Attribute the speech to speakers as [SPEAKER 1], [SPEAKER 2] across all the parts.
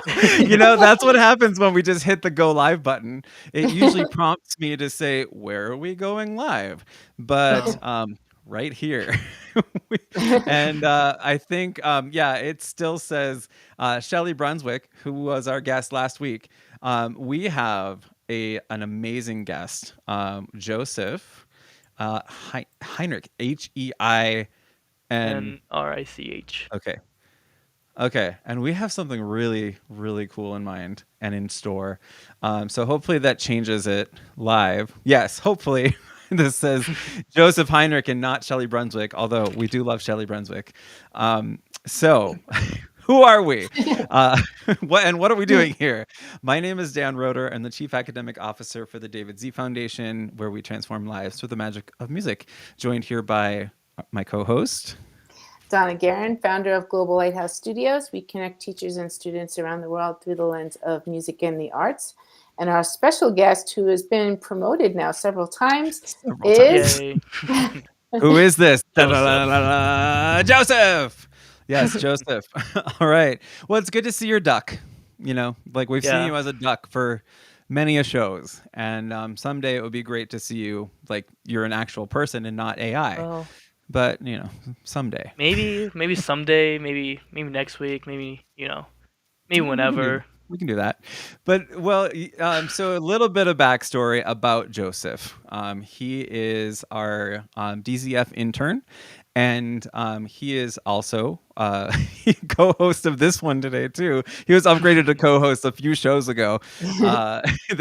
[SPEAKER 1] That's what happens when we just hit the go live button. It usually prompts me to say, "Where are we going live?" But
[SPEAKER 2] Oh,
[SPEAKER 1] right here. We- and I think, yeah, it still says Shelly Brunswick, who was our guest last week. We have an amazing guest, Joseph Heinrich, H-E-I-N.
[SPEAKER 2] and RICH.
[SPEAKER 1] Okay. Okay, and we have something really, really cool in mind and in store. So hopefully that changes it live. Yes, hopefully. This says Joseph Heinrich and not Shelley Brunswick, although we do love Shelley Brunswick. So, who are we? Uh, what are we doing here? My name is Dan Roeder. I'm the Chief Academic Officer for the David Z Foundation, where we transform lives through the magic of music. Joined here by my co-host.
[SPEAKER 3] Donna Guerin, founder of Global Lighthouse Studios. We connect teachers and students around the world through the lens of music and the arts. And our special guest, who has been promoted now several times,
[SPEAKER 1] Several times.
[SPEAKER 3] is
[SPEAKER 2] Yay.
[SPEAKER 1] Who is this?
[SPEAKER 2] Joseph.
[SPEAKER 1] Joseph. Yes, Joseph. All right. Well, it's good to see your duck. Like we've seen
[SPEAKER 2] Yeah.
[SPEAKER 1] you as a duck for many a shows, and someday it would be great to see you like you're an actual person and not AI.
[SPEAKER 2] Well,
[SPEAKER 1] But someday
[SPEAKER 2] maybe someday, maybe next week, maybe whenever.
[SPEAKER 1] we can do that. But well, so a little bit of backstory about Joseph. He is our DZF intern, and he is also co-host of this one today too. He was upgraded to co-host a few shows ago,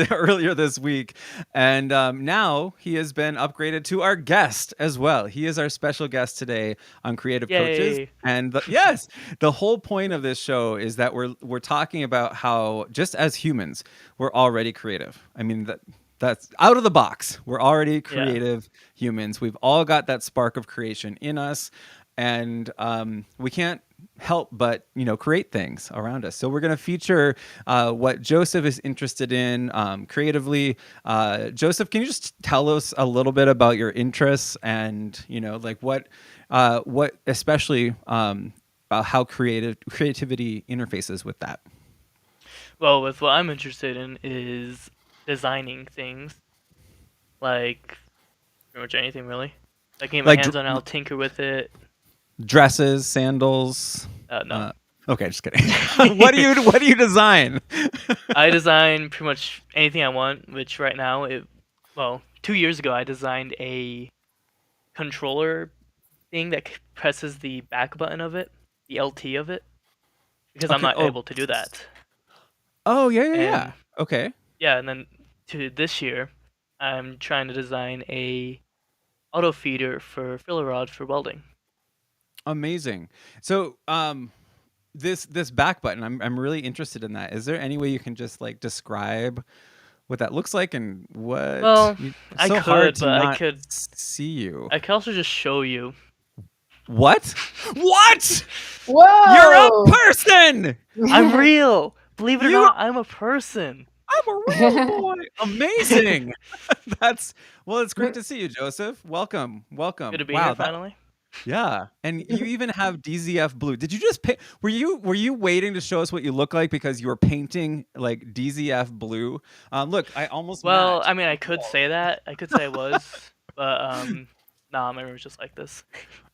[SPEAKER 1] earlier this week, and now he has been upgraded to our guest as well. He is our special guest today on Creative Coaches,
[SPEAKER 2] Yay.
[SPEAKER 1] and yes, the whole point of this show is that we're talking about how just as humans we're already creative. I mean that's out of the box. We're already
[SPEAKER 2] Yeah.
[SPEAKER 1] creative humans. We've all got that spark of creation in us, and we can't help but create things around us. So we're going to feature what Joseph is interested in creatively. Joseph, can you just tell us a little bit about your interests and like what especially about how creativity interfaces with that?
[SPEAKER 2] Well, with what I'm interested in is designing things, like pretty much anything really. If I can get my
[SPEAKER 1] Like
[SPEAKER 2] hands on it, I'll tinker with it.
[SPEAKER 1] dresses, sandals.
[SPEAKER 2] No.
[SPEAKER 1] Okay, just kidding. What do you design?
[SPEAKER 2] I design pretty much anything I want, which right now, 2 years ago, I designed a controller thing that presses the back button of it, the LT of it, because I'm
[SPEAKER 1] Okay.
[SPEAKER 2] not able to do that.
[SPEAKER 1] Oh, yeah, yeah, yeah.
[SPEAKER 2] And
[SPEAKER 1] Okay.
[SPEAKER 2] yeah, and then to this year, I'm trying to design a auto feeder for filler rod for welding.
[SPEAKER 1] Amazing. So, this back button, I'm really interested in that. Is there any way you can just like describe what that looks like and what?
[SPEAKER 2] Well,
[SPEAKER 1] It's
[SPEAKER 2] I
[SPEAKER 1] so hard
[SPEAKER 2] could,
[SPEAKER 1] to
[SPEAKER 2] but
[SPEAKER 1] not see you.
[SPEAKER 2] I could also just show you.
[SPEAKER 1] What? What? You're a
[SPEAKER 3] Whoa!
[SPEAKER 1] person.
[SPEAKER 2] I'm real. Believe it or
[SPEAKER 1] You
[SPEAKER 2] not, I'm a person.
[SPEAKER 1] I'm a real boy. Amazing. It's great to see you, Joseph. Welcome.
[SPEAKER 2] Good to be
[SPEAKER 1] Wow,
[SPEAKER 2] here finally.
[SPEAKER 1] yeah. And you even have DZF blue. Did you just paint? Were you waiting to show us what you look like because you were painting like DZF blue? Look, I almost
[SPEAKER 2] Well,
[SPEAKER 1] matched.
[SPEAKER 2] I mean, I could say that. I could say I was, but nah, my room's just like this.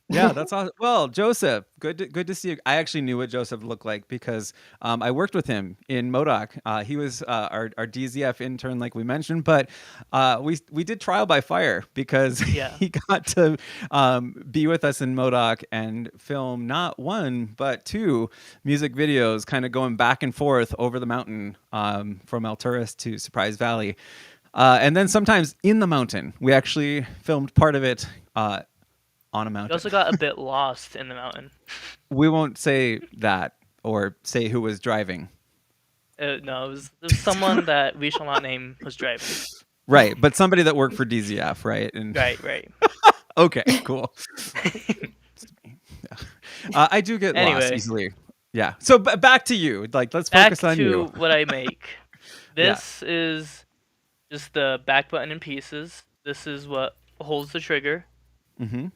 [SPEAKER 1] Yeah, that's awesome. Well, Joseph, good to see you. I actually knew what Joseph looked like because I worked with him in Modoc. He was our DZF intern, like we mentioned, but we did trial by fire because
[SPEAKER 2] Yeah.
[SPEAKER 1] he got to be with us in Modoc and film not one but two music videos, kind of going back and forth over the mountain from Alturas to Surprise Valley. And then sometimes in the mountain, we actually filmed part of it on a
[SPEAKER 2] We
[SPEAKER 1] mountain.
[SPEAKER 2] also got a bit lost in the mountain.
[SPEAKER 1] We won't say that or say who was driving.
[SPEAKER 2] No, it was someone that we shall not name was driving.
[SPEAKER 1] Right, but somebody that worked for DZF, right? And
[SPEAKER 2] Right.
[SPEAKER 1] okay, cool. Yeah. I do get lost
[SPEAKER 2] Anyway,
[SPEAKER 1] easily. Yeah. So back to you. Like, let's
[SPEAKER 2] back
[SPEAKER 1] focus on
[SPEAKER 2] to
[SPEAKER 1] you.
[SPEAKER 2] what I make.
[SPEAKER 1] Yeah.
[SPEAKER 2] This is just the back button in pieces. This is what holds the trigger.
[SPEAKER 1] Mm-hmm.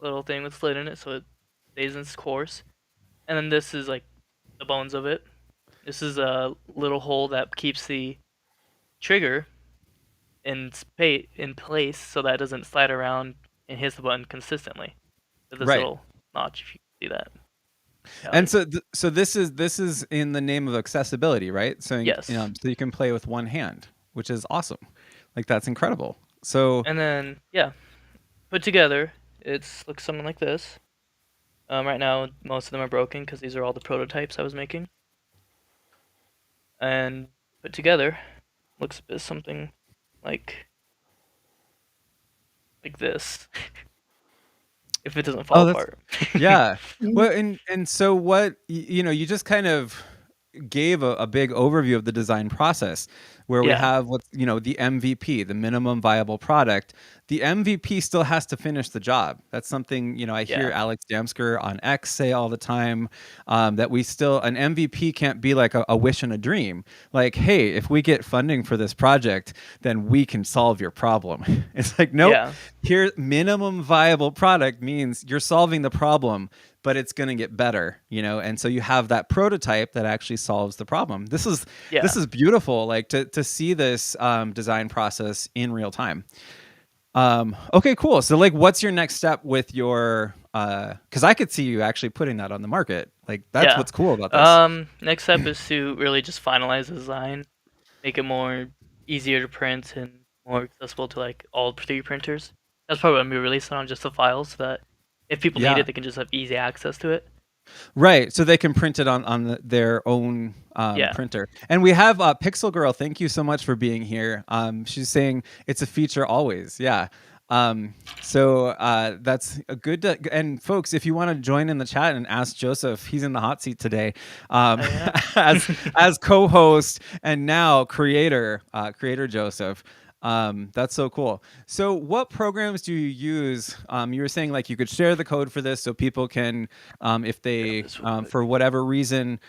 [SPEAKER 2] Little thing with slit in it, so it stays in its course. And then this is like the bones of it. This is a little hole that keeps the trigger in place so that it doesn't slide around and hits the button consistently. With this
[SPEAKER 1] Right.
[SPEAKER 2] little notch, if you can see that. Yeah,
[SPEAKER 1] And
[SPEAKER 2] like
[SPEAKER 1] so this is in the name of accessibility, right? So
[SPEAKER 2] yes.
[SPEAKER 1] so you can play with one hand, which is awesome. Like that's incredible. So
[SPEAKER 2] And then yeah, put together, it's looks something like this. Right now, most of them are broken because these are all the prototypes I was making. And put together, looks a bit something like this. If it doesn't fall
[SPEAKER 1] oh, that's
[SPEAKER 2] apart.
[SPEAKER 1] yeah.
[SPEAKER 3] Mhm.
[SPEAKER 1] Well, and so what you just kind of gave a big overview of the design process where we
[SPEAKER 2] Yeah,
[SPEAKER 1] have what's the MVP, the minimum viable product. The MVP still has to finish the job. That's something I hear
[SPEAKER 2] yeah,
[SPEAKER 1] Alex Damsker on X say all the time, that we still an MVP can't be like a wish and a dream. Like, hey, if we get funding for this project, then we can solve your problem. It's like, nope.
[SPEAKER 2] yeah,
[SPEAKER 1] Here, minimum viable product means you're solving the problem, but it's going to get better, and so you have that prototype that actually solves the problem. This
[SPEAKER 2] yeah,
[SPEAKER 1] is beautiful, like to see this design process in real time. Okay, cool. So like what's your next step with your because I could see you actually putting that on the market. Like that's
[SPEAKER 2] yeah.
[SPEAKER 1] what's cool about this.
[SPEAKER 2] Next step is to really just finalize the design, make it more easier to print and more accessible to like all 3D printers. That's probably when we release it on just the files so that if people need
[SPEAKER 1] Yeah.
[SPEAKER 2] it, they can just have easy access to it.
[SPEAKER 1] Right, so they can print it on their own
[SPEAKER 2] Yeah,
[SPEAKER 1] printer. And we have Pixel Girl. Thank you so much for being here. She's saying it's a feature always. Yeah. That's a good. And folks, if you want to join in the chat and ask Joseph, he's in the hot seat today,
[SPEAKER 2] oh yeah,
[SPEAKER 1] as co-host and now creator Joseph. That's so cool. So, what programs do you use? You were saying like you could share the code for this so people can, if
[SPEAKER 2] grab
[SPEAKER 1] they,
[SPEAKER 2] this real quick.
[SPEAKER 1] for whatever reason,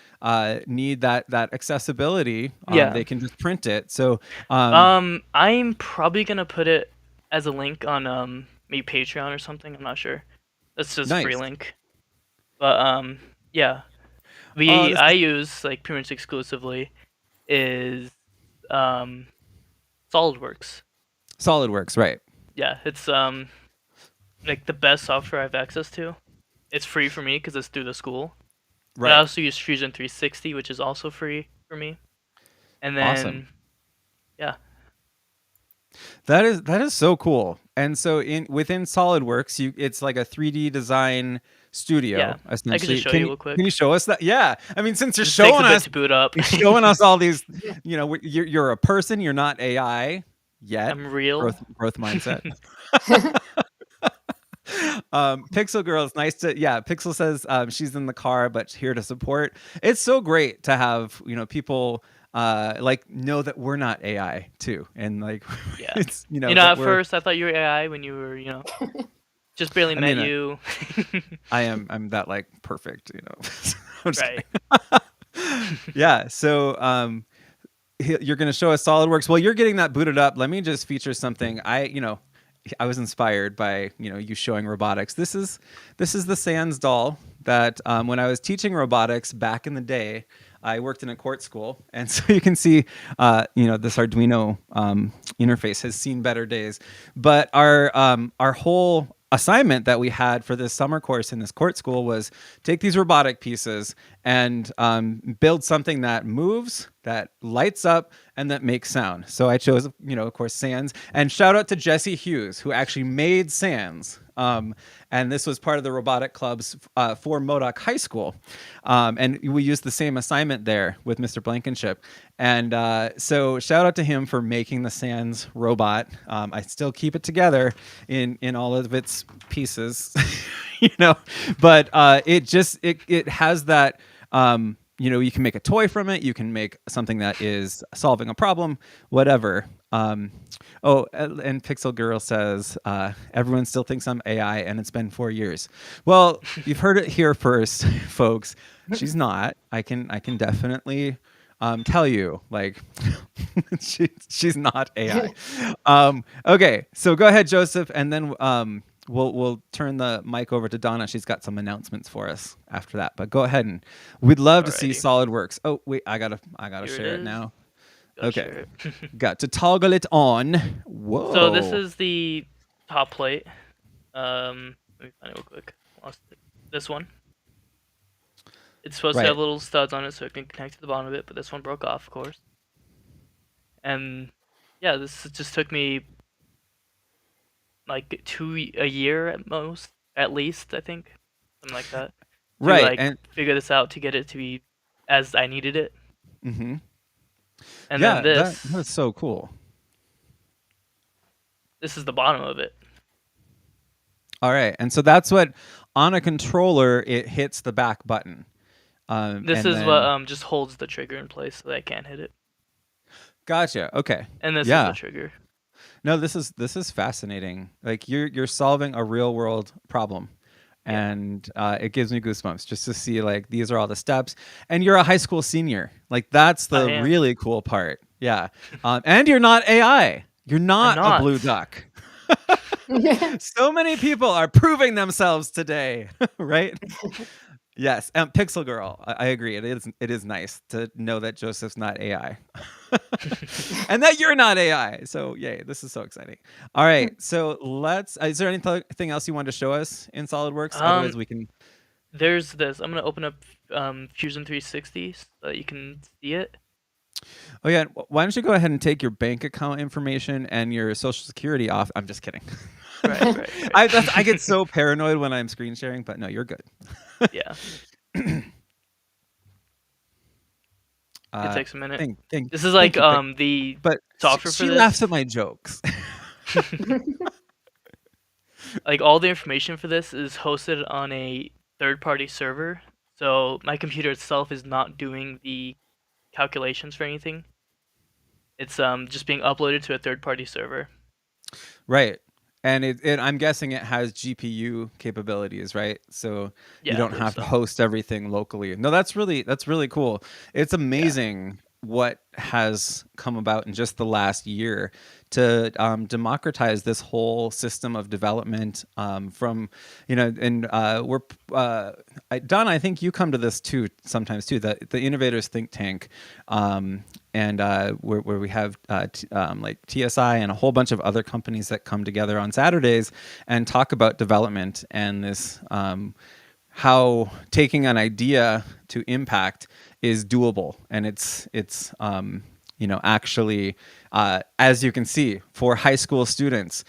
[SPEAKER 1] need that accessibility,
[SPEAKER 2] Yeah,
[SPEAKER 1] they can just print it. So,
[SPEAKER 2] I'm probably gonna put it as a link on maybe Patreon or something. I'm not sure. That's just free
[SPEAKER 1] nice.
[SPEAKER 2] link. But yeah,
[SPEAKER 1] Oh,
[SPEAKER 2] we
[SPEAKER 1] this
[SPEAKER 2] I
[SPEAKER 1] is
[SPEAKER 2] use like pretty much exclusively is um SolidWorks.
[SPEAKER 1] SolidWorks, right?
[SPEAKER 2] Yeah, it's like the best software I have access to. It's free for me because it's through the school. But I
[SPEAKER 1] Right.
[SPEAKER 2] also use Fusion 360, which is also free for me. And
[SPEAKER 1] Awesome.
[SPEAKER 2] then yeah,
[SPEAKER 1] That is so cool. And so in within SolidWorks, it's like a 3D design
[SPEAKER 2] yeah,
[SPEAKER 1] studio
[SPEAKER 2] I could just
[SPEAKER 1] essentially.
[SPEAKER 2] show
[SPEAKER 1] Can
[SPEAKER 2] you
[SPEAKER 1] you
[SPEAKER 2] real
[SPEAKER 1] can you
[SPEAKER 2] quick.
[SPEAKER 1] show us that? Yeah. I mean, since
[SPEAKER 2] It just takes a bit to boot up.
[SPEAKER 1] you're showing us all these, you're a person, you're not AI yet.
[SPEAKER 2] I'm real.
[SPEAKER 1] Growth mindset. Pixel Girl is nice to yeah. Pixel says she's in the car, but here to support. It's so great to have people like know that we're not AI too, and like
[SPEAKER 2] Yeah.
[SPEAKER 1] it's that
[SPEAKER 2] At
[SPEAKER 1] we're.
[SPEAKER 2] first I thought you were AI when you were, just barely
[SPEAKER 1] I
[SPEAKER 2] met
[SPEAKER 1] mean,
[SPEAKER 2] you.
[SPEAKER 1] I'm that like perfect, I'm just
[SPEAKER 2] Right.
[SPEAKER 1] kidding. Yeah. So you're going to show us SolidWorks. Well, you're getting that booted up. Let me just feature something. I was inspired by you showing robotics. This is the Sans doll that when I was teaching robotics back in the day, I worked in a court school, and so you can see this Arduino interface has seen better days. But our whole assignment that we had for this summer course in this court school was take these robotic pieces and build something that moves, that lights up, and that makes sound. So I chose, of course, Sans. And shout out to Jesse Hughes, who actually made Sans. And this was part of the robotic clubs for Modoc High School. And we used the same assignment there with Mr. Blankenship. And so shout out to him for making the Sans robot. I still keep it together in all of its pieces, but it has that. You can make a toy from it. You can make something that is solving a problem, whatever. And Pixel Girl says, everyone still thinks I'm AI and it's been 4 years. Well, you've heard it here first, folks. She's not. I can definitely tell you, like, she's not AI. Okay, so go ahead, Joseph, and then we'll turn the mic over to Donna. She's got some announcements for us after that. But go ahead, and we'd love to see
[SPEAKER 2] Alrighty,
[SPEAKER 1] SolidWorks. Oh wait, I gotta
[SPEAKER 2] here it
[SPEAKER 1] share it
[SPEAKER 2] is.
[SPEAKER 1] now.
[SPEAKER 2] Go
[SPEAKER 1] Okay,
[SPEAKER 2] share it.
[SPEAKER 1] got to toggle it on.
[SPEAKER 2] So this
[SPEAKER 1] Whoa.
[SPEAKER 2] is the top plate. Let me find it real quick. Lost it. This one. It's supposed to have
[SPEAKER 1] Right.
[SPEAKER 2] little studs on it so it can connect to the bottom of it, but this one broke off, of course. And yeah, this just took me like a year at most, at least I think, something like that, to
[SPEAKER 1] Right.
[SPEAKER 2] like
[SPEAKER 1] And
[SPEAKER 2] figure this out to get it to be as I needed it.
[SPEAKER 1] hmm
[SPEAKER 2] And then
[SPEAKER 1] yeah, that's
[SPEAKER 2] this
[SPEAKER 1] so cool.
[SPEAKER 2] this is the bottom of it.
[SPEAKER 1] All right. And so that's what on a controller it hits the back button.
[SPEAKER 2] This
[SPEAKER 1] And
[SPEAKER 2] is what
[SPEAKER 1] then
[SPEAKER 2] just holds the trigger in place so that I can't hit it.
[SPEAKER 1] gotcha. Okay.
[SPEAKER 2] And this is the
[SPEAKER 1] Yeah.
[SPEAKER 2] trigger.
[SPEAKER 1] No, this is fascinating. Like you're solving a real world problem,
[SPEAKER 2] Yeah,
[SPEAKER 1] and it gives me goosebumps just to see like these are all the steps. And you're a high school senior. Like that's
[SPEAKER 2] I
[SPEAKER 1] the
[SPEAKER 2] am.
[SPEAKER 1] really cool part. Yeah, and you're not AI. You're
[SPEAKER 2] I'm
[SPEAKER 1] not a blue
[SPEAKER 2] not.
[SPEAKER 1] duck. So many people are proving themselves today, right? Yes, Pixel Girl. I agree. It is nice to know that Joseph's not AI, and that you're not AI. So yay! This is so exciting. All right, so let's. Is there anything else you want to show us in SolidWorks? Otherwise,
[SPEAKER 2] um,
[SPEAKER 1] we can.
[SPEAKER 2] there's this. I'm gonna open up Fusion 360 so that you can see it.
[SPEAKER 1] Oh yeah. Why don't you go ahead and take your bank account information and your social security off? I'm just kidding.
[SPEAKER 2] Right, right,
[SPEAKER 1] I get
[SPEAKER 2] right.
[SPEAKER 1] so paranoid when I'm screen sharing, but no, you're good.
[SPEAKER 2] Yeah, it
[SPEAKER 1] Uh,
[SPEAKER 2] takes a minute.
[SPEAKER 1] thank, thank,
[SPEAKER 2] This is
[SPEAKER 1] thank
[SPEAKER 2] like
[SPEAKER 1] you.
[SPEAKER 2] the
[SPEAKER 1] But
[SPEAKER 2] software for
[SPEAKER 1] she laughs
[SPEAKER 2] this.
[SPEAKER 1] at my jokes.
[SPEAKER 2] Like all the information for this is hosted on a third-party server. So my computer itself is not doing the calculations for anything. It's just being uploaded to a third-party server.
[SPEAKER 1] Right. And I'm guessing it has GPU capabilities, right? So you
[SPEAKER 2] Yeah, I
[SPEAKER 1] don't
[SPEAKER 2] believe
[SPEAKER 1] have to
[SPEAKER 2] so.
[SPEAKER 1] host everything locally. No, that's really cool. It's
[SPEAKER 2] Yeah,
[SPEAKER 1] amazing what has come about in just the last year to democratize this whole system of development from and Don, I think you come to this too sometimes too, the innovators think tank, and where we have like TSI and a whole bunch of other companies that come together on Saturdays and talk about development and this how taking an idea to impact is doable, and it's actually as you can see for high school students,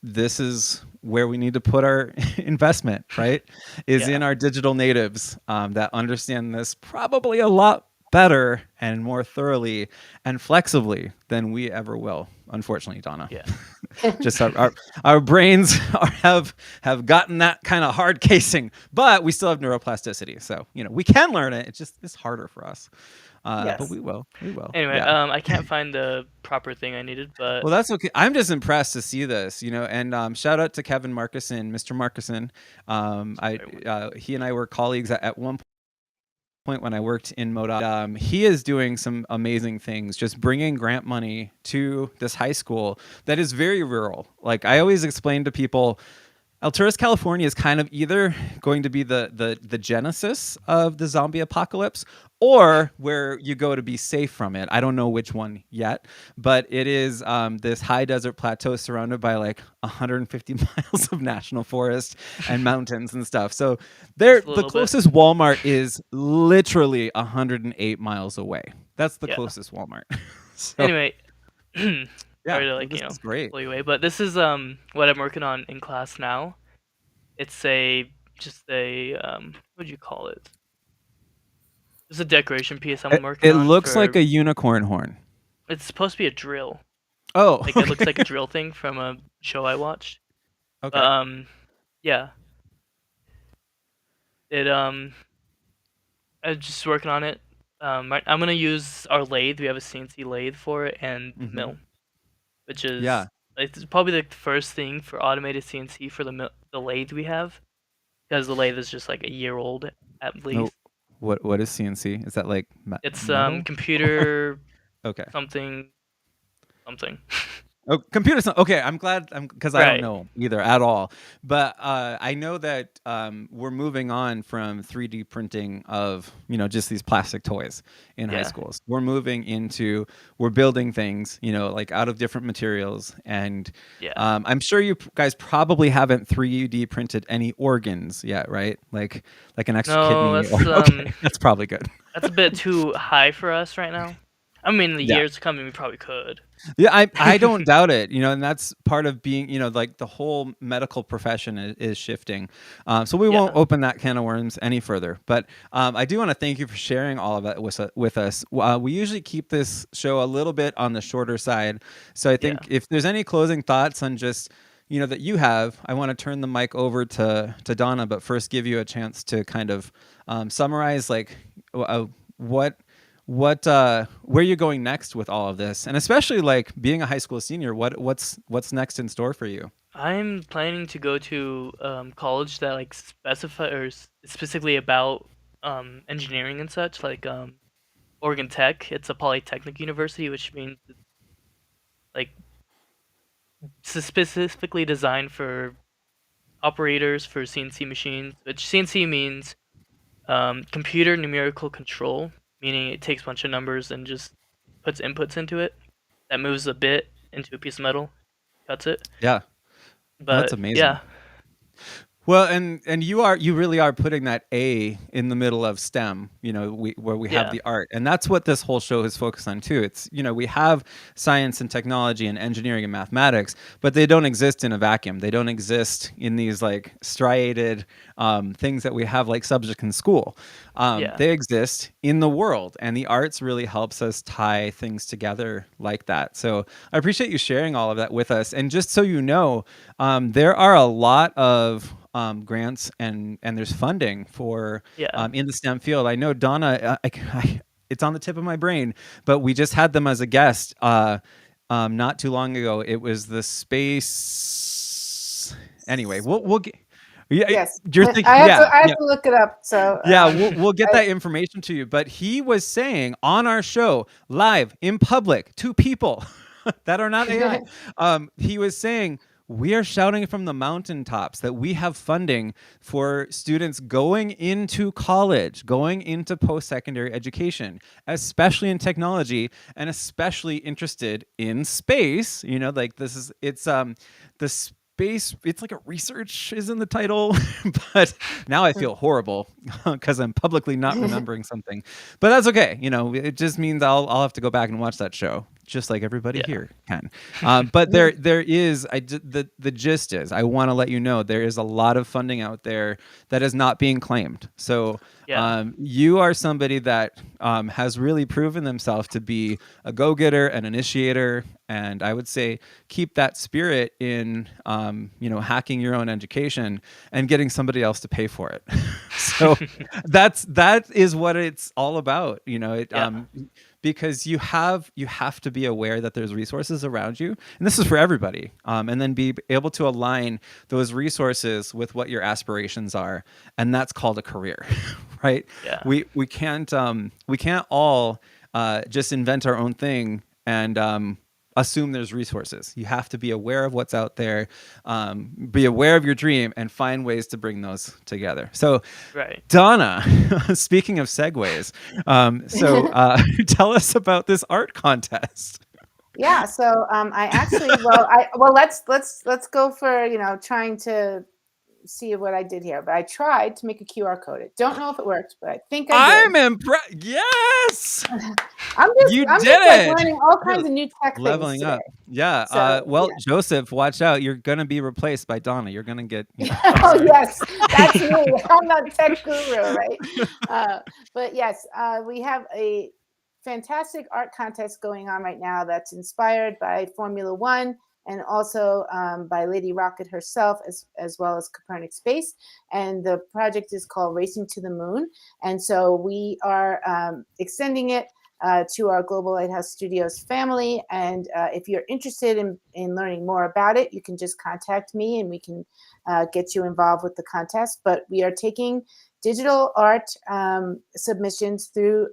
[SPEAKER 1] this is where we need to put our investment, right? Is
[SPEAKER 2] yeah,
[SPEAKER 1] in our digital natives that understand this probably a lot better and more thoroughly and flexibly than we ever will, unfortunately, Donna.
[SPEAKER 2] yeah.
[SPEAKER 1] Just our brains have gotten that kind of hard casing, but we still have neuroplasticity. So, we can learn it. It's harder for us. But
[SPEAKER 3] Yes.
[SPEAKER 1] we will.
[SPEAKER 2] Anyway,
[SPEAKER 1] Yeah.
[SPEAKER 2] I can't find the proper thing I needed, but
[SPEAKER 1] Well, that's okay. I'm just impressed to see this, and shout out to Kevin Markuson, Mr. Markuson. I
[SPEAKER 2] sorry,
[SPEAKER 1] He and I were colleagues at one point when I worked in MoDOT. He is doing some amazing things, just bringing grant money to this high school that is very rural. Like I always explain to people, Alturas, California is kind of either going to be the genesis of the zombie apocalypse or where you go to be safe from it. I don't know which one yet, but it is this high desert plateau surrounded by like 150 miles of national forest and mountains and stuff. So
[SPEAKER 2] just a
[SPEAKER 1] the
[SPEAKER 2] little bit.
[SPEAKER 1] closest Walmart is literally 108 miles away. That's the
[SPEAKER 2] Yeah.
[SPEAKER 1] closest Walmart. So
[SPEAKER 2] Anyway, sorry
[SPEAKER 1] yeah,
[SPEAKER 2] to
[SPEAKER 1] well, this is great.
[SPEAKER 2] pull you away, but this is what I'm working on in class now. It's just a what do you call it? It's a decoration piece I'm working
[SPEAKER 1] It
[SPEAKER 2] on
[SPEAKER 1] looks like
[SPEAKER 2] for.
[SPEAKER 1] a unicorn horn.
[SPEAKER 2] It's supposed to be a drill.
[SPEAKER 1] Oh,
[SPEAKER 2] Like it looks like a
[SPEAKER 1] okay.
[SPEAKER 2] drill thing from a show I watched. But
[SPEAKER 1] Okay.
[SPEAKER 2] yeah, it I'm just working on it. I'm gonna use our lathe. We have a CNC lathe for it and the
[SPEAKER 1] Mm-hmm.
[SPEAKER 2] mill, which is
[SPEAKER 1] Yeah.
[SPEAKER 2] it's probably the first thing for automated CNC for the lathe we have, because the lathe is just like a year old at
[SPEAKER 1] No.
[SPEAKER 2] least.
[SPEAKER 1] What is CNC? Is that like
[SPEAKER 2] It's
[SPEAKER 1] metal? Or
[SPEAKER 2] computer
[SPEAKER 1] okay.
[SPEAKER 2] something something.
[SPEAKER 1] Oh, computer science. Okay, I'm glad because I don't
[SPEAKER 2] Right.
[SPEAKER 1] know either at all. But I know that we're moving on from 3D printing of just these plastic toys in high
[SPEAKER 2] Yeah.
[SPEAKER 1] schools. We're building things like out of different materials, and
[SPEAKER 2] Yeah.
[SPEAKER 1] I'm sure you guys probably haven't 3D printed any organs yet, right? Like an extra
[SPEAKER 2] No,
[SPEAKER 1] kidney. Or okay, that's probably good.
[SPEAKER 2] that's a bit too high for us right now. I mean, in the
[SPEAKER 1] Yeah.
[SPEAKER 2] years coming, we probably could.
[SPEAKER 1] Yeah, I don't doubt it, and that's part of being, like the whole medical profession is shifting. So we won't
[SPEAKER 2] Yeah.
[SPEAKER 1] open that can of worms any further. But I do want to thank you for sharing all of that with us. We usually keep this show a little bit on the shorter side. So I
[SPEAKER 2] Yeah.
[SPEAKER 1] think if there's any closing thoughts on just, that you have, I want to turn the mic over to Donna, but first give you a chance to kind of summarize like what where you're going next with all of this, and especially like being a high school senior, what's next in store for you?
[SPEAKER 2] I'm planning to go to college that like specifically about engineering and such, like Oregon Tech. It's a polytechnic university, which means it's like specifically designed for operators for CNC machines, which CNC means computer numerical control, meaning it takes a bunch of numbers and just puts inputs into it that moves a bit into a piece of metal, cuts it.
[SPEAKER 1] Yeah, well, that's
[SPEAKER 2] But
[SPEAKER 1] amazing.
[SPEAKER 2] yeah,
[SPEAKER 1] Well, and you really are putting that A in the middle of STEM, where we have
[SPEAKER 2] yeah,
[SPEAKER 1] the art. And that's what this whole show is focused on too. It's, we have science and technology and engineering and mathematics, but they don't exist in a vacuum. They don't exist in these like striated things that we have like subject in school.
[SPEAKER 2] yeah,
[SPEAKER 1] They exist in the world, and the arts really helps us tie things together like that. So I appreciate you sharing all of that with us. And just so you know, there are a lot of grants and there's funding for
[SPEAKER 2] yeah.
[SPEAKER 1] in the STEM field. I know Donna. It's on the tip of my brain, but we just had them as a guest not too long ago. It was the space. Anyway, we'll get. Yeah,
[SPEAKER 3] Yes,
[SPEAKER 1] you're thinking.
[SPEAKER 3] I have
[SPEAKER 1] Yeah,
[SPEAKER 3] to. I have
[SPEAKER 1] yeah.
[SPEAKER 3] to look it up. So,
[SPEAKER 1] Yeah, we'll get that information to you. But he was saying on our show, live in public, to people that are not AI, he was saying, we are shouting from the mountaintops that we have funding for students going into college, going into post secondary education, especially in technology, and especially interested in space. Like the space, it's like a research is in the title, but now I feel horrible because I'm publicly not remembering something. But that's okay. It just means I'll have to go back and watch that show, just like everybody
[SPEAKER 2] Yeah.
[SPEAKER 1] here can. But there is the gist is I want to let you know there is a lot of funding out there that is not being claimed. So
[SPEAKER 2] Yeah.
[SPEAKER 1] you are somebody that has really proven themselves to be a go-getter, an initiator, and I would say keep that spirit in hacking your own education and getting somebody else to pay for it. So that is what it's all about.
[SPEAKER 2] Yeah.
[SPEAKER 1] Because you have to be aware that there's resources around you, and this is for everybody, and then be able to align those resources with what your aspirations are, and that's called a career. Right?
[SPEAKER 2] Yeah.
[SPEAKER 1] We can't all just invent our own thing and assume there's resources. You have to be aware of what's out there, be aware of your dream, and find ways to bring those together. So
[SPEAKER 2] Right.
[SPEAKER 1] Donna, speaking of segues, tell us about this art contest.
[SPEAKER 3] yeah. So, I actually. Well, let's go for trying to see what I did here. But I tried to make a QR code. I don't know if it worked, but I think I did.
[SPEAKER 1] I'm impressed. Yes,
[SPEAKER 3] I'm just
[SPEAKER 1] you
[SPEAKER 3] I'm
[SPEAKER 1] did
[SPEAKER 3] just like
[SPEAKER 1] it.
[SPEAKER 3] learning all
[SPEAKER 1] You're
[SPEAKER 3] kinds of new tech things
[SPEAKER 1] leveling
[SPEAKER 3] today.
[SPEAKER 1] up. Yeah.
[SPEAKER 3] So
[SPEAKER 1] Well,
[SPEAKER 3] yeah.
[SPEAKER 1] Joseph, watch out. You're gonna be replaced by Donna. You're gonna get.
[SPEAKER 3] Oh yes, that's me. I'm not tech guru, right? But yes, we have a fantastic art contest going on right now that's inspired by Formula One and also by Lady Rocket herself, as well as Copernic Space. And the project is called Racing to the Moon. And so we are extending it to our Global Lighthouse Studios family. And if you're interested in learning more about it, you can just contact me and we can get you involved with the contest. But we are taking digital art submissions through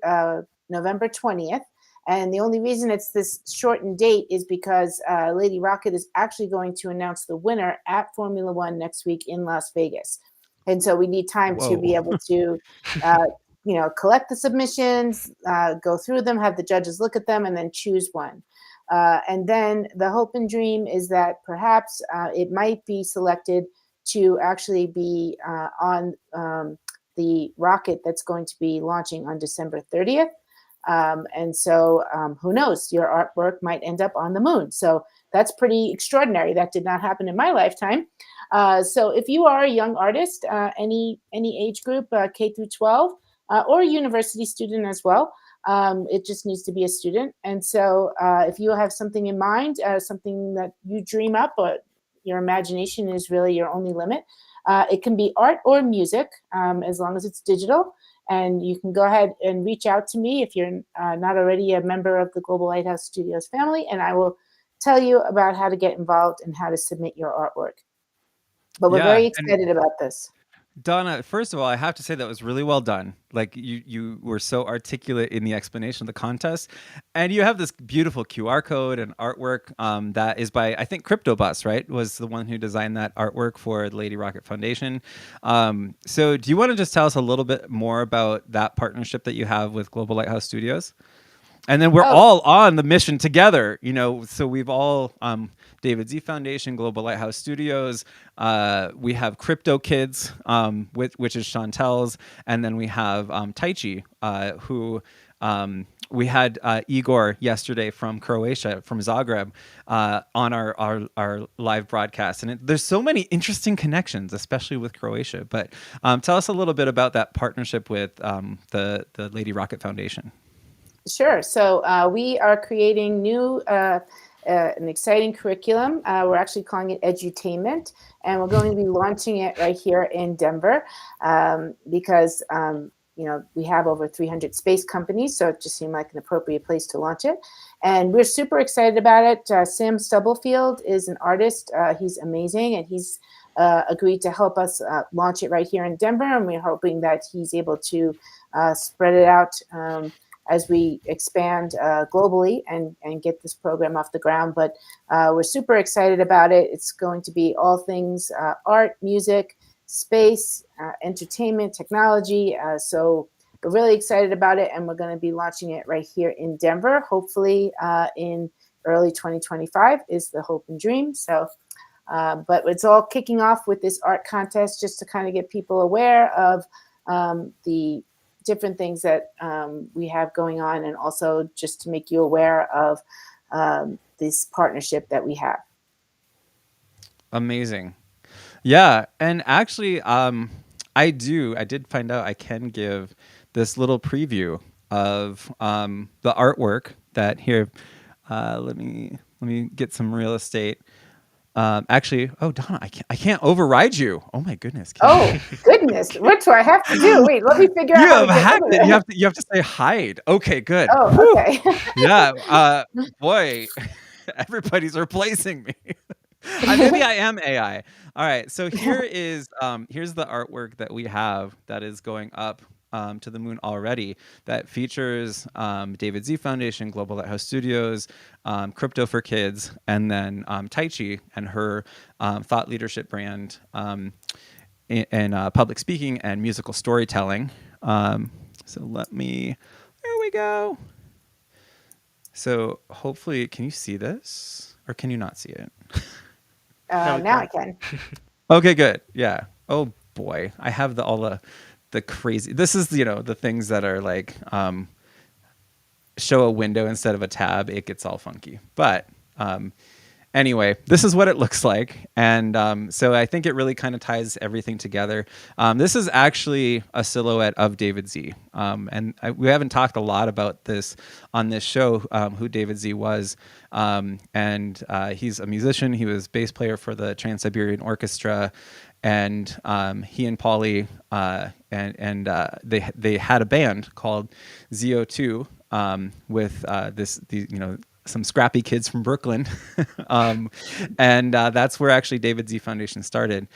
[SPEAKER 3] November 20th. And the only reason it's this shortened date is because Lady Rocket is actually going to announce the winner at Formula One next week in Las Vegas. And so we need time to be
[SPEAKER 1] Whoa.
[SPEAKER 3] able to, uh, collect the submissions, go through them, have the judges look at them, and then choose one. And then the hope and dream is that perhaps it might be selected to actually be on the rocket that's going to be launching on December 30th. And so who knows, your artwork might end up on the moon. So that's pretty extraordinary. That did not happen in my lifetime. So if you are a young artist, any age group, K through 12, or a university student as well, it just needs to be a student. And so if you have something in mind, something that you dream up, or your imagination is really your only limit, it can be art or music, as long as it's digital. And you can go ahead and reach out to me if you're not already a member of the Global Lighthouse Studios family, and I will tell you about how to get involved and how to submit your artwork. But we're
[SPEAKER 1] Yeah,
[SPEAKER 3] very
[SPEAKER 1] and
[SPEAKER 3] excited about this.
[SPEAKER 1] Donna, first of all, I have to say that was really well done. Like you were so articulate in the explanation of the contest, and you have this beautiful QR code and artwork that is by, I think, CryptoBus, right? Was the one who designed that artwork for the Lady Rocket Foundation. So, do you want to just tell us a little bit more about that partnership that you have with Global Lighthouse Studios? And then we're
[SPEAKER 3] Oh,
[SPEAKER 1] all on the mission together, so we've all David Z Foundation, Global Lighthouse Studios, we have Crypto Kids, which is Chantel's, and then we have Taichi, who we had Igor yesterday from Croatia, from Zagreb, on our live broadcast. And there's so many interesting connections, especially with Croatia. But tell us a little bit about that partnership with the Lady Rocket Foundation.
[SPEAKER 3] sure. So we are creating an exciting curriculum. We're actually calling it Edutainment, and we're going to be launching it right here in Denver because we have over 300 space companies, so it just seemed like an appropriate place to launch it. And we're super excited about it. Sam Stubblefield is an artist. He's amazing, and he's agreed to help us launch it right here in Denver, and we're hoping that he's able to spread it out as we expand globally and get this program off the ground. But we're super excited about it. It's going to be all things art, music, space, entertainment, technology. So we're really excited about it, and we're going to be launching it right here in Denver, hopefully in early 2025 is the hope and dream. So, but it's all kicking off with this art contest just to kind of get people aware of the different things that we have going on, and also just to make you aware of this partnership that we have.
[SPEAKER 1] Amazing. Yeah, and actually, I did find out I can give this little preview of the artwork that here. Let me get some real estate. Actually, oh Donna, I can't override you. Oh my goodness.
[SPEAKER 3] Oh goodness, what do I have to do? Wait, let me figure
[SPEAKER 1] You
[SPEAKER 3] out how to
[SPEAKER 1] have
[SPEAKER 3] get
[SPEAKER 1] hacked
[SPEAKER 3] rid
[SPEAKER 1] it.
[SPEAKER 3] of it.
[SPEAKER 1] You have to say hide. Okay, good.
[SPEAKER 3] Oh,
[SPEAKER 1] Whew.
[SPEAKER 3] okay.
[SPEAKER 1] Yeah. Boy, everybody's replacing me. Maybe I am AI. All right. So here's the artwork that we have that is going up to the moon already. That features David Z Foundation, Global Lighthouse Studios, Crypto for Kids, and then Taichi and her thought leadership brand in public speaking and musical storytelling. So there we go. So hopefully, can you see this, or can you not see it?
[SPEAKER 3] Now I can.
[SPEAKER 1] Okay, good. Yeah. Oh boy, I have all the crazy. This is the things that are like show a window instead of a tab. It gets all funky. But anyway, this is what it looks like, and so I think it really kind of ties everything together. This is actually a silhouette of David Z, and we haven't talked a lot about this on this show, who David Z was, and he's a musician. He was bass player for the Trans-Siberian Orchestra, and he and Polly and they had a band called ZO2 with some scrappy kids from Brooklyn. And that's where actually David Z Foundation started.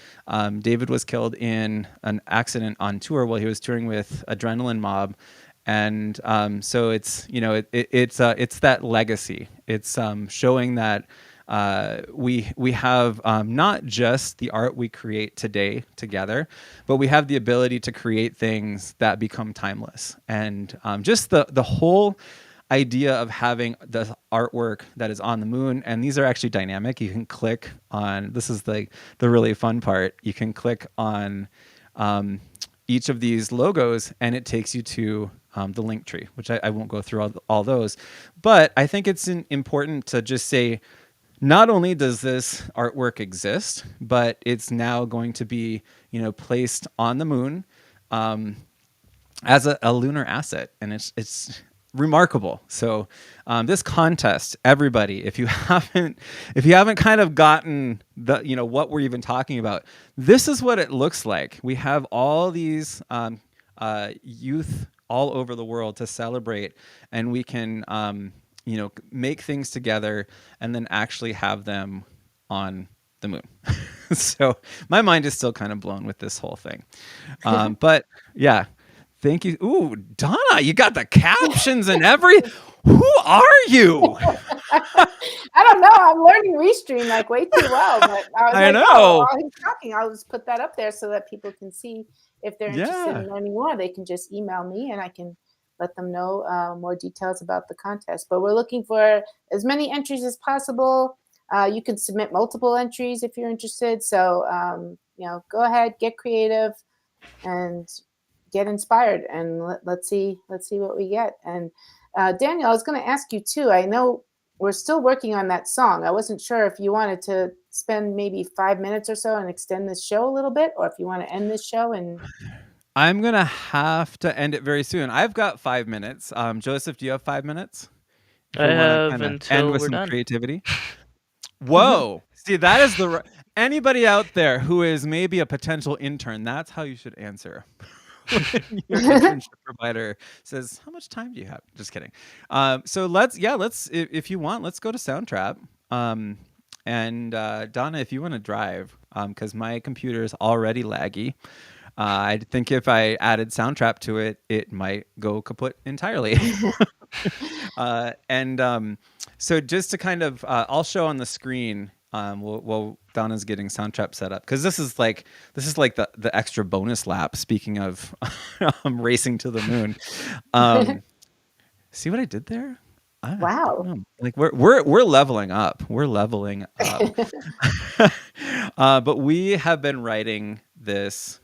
[SPEAKER 1] David was killed in an accident on tour while he was touring with Adrenaline Mob. And so it's it's that legacy. It's showing that we have not just the art we create today together, but we have the ability to create things that become timeless. And just the whole idea of having the artwork that is on the moon, and these are actually dynamic. You can click on, this is the really fun part. You can click on each of these logos and it takes you to the link tree, which I won't go through all those. But I think it's important to just say, not only does this artwork exist, but it's now going to be, placed on the moon as a lunar asset, and it's remarkable. So this contest, everybody, if you haven't kind of gotten what we're even talking about, this is what it looks like. We have all these youth all over the world to celebrate, and we can make things together and then actually have them on the moon. So my mind is still kind of blown with this whole thing. But yeah, thank you. Ooh, Donna, you got the captions and who are you?
[SPEAKER 3] I don't know. I'm learning Restream like way too well, but I was
[SPEAKER 1] I
[SPEAKER 3] like,
[SPEAKER 1] know.
[SPEAKER 3] oh, while he's talking, I'll just put that up there so that people can see if they're interested
[SPEAKER 1] Yeah.
[SPEAKER 3] in learning more. They can just email me and I can let them know more details about the contest. But we're looking for as many entries as possible. You can submit multiple entries if you're interested. So, go ahead, get creative and get inspired, and let's see what we get. And Daniel, I was going to ask you too. I know we're still working on that song. I wasn't sure if you wanted to spend maybe 5 minutes or so and extend this show a little bit, or if you want to end this show. And
[SPEAKER 1] I'm gonna have to end it very soon. I've got 5 minutes. Joseph, do you have 5 minutes? If
[SPEAKER 2] I
[SPEAKER 1] we want to
[SPEAKER 2] have
[SPEAKER 1] kind of end
[SPEAKER 2] until
[SPEAKER 1] with
[SPEAKER 2] we're
[SPEAKER 1] some
[SPEAKER 2] done.
[SPEAKER 1] creativity. Whoa! See, that is anybody out there who is maybe a potential intern. That's how you should answer. When your internship provider says, "How much time do you have?" Just kidding. So let's if you want, let's go to Soundtrap. And Donna, if you want to drive, because my computer is already laggy. I think if I added Soundtrap to it, it might go kaput entirely. So just to kind of, I'll show on the screen while Donna's getting Soundtrap set up, because this is like the extra bonus lap. Speaking of racing to the moon, see what I did there?
[SPEAKER 3] wow.
[SPEAKER 1] Like we're leveling up. We're leveling up. But we have been writing this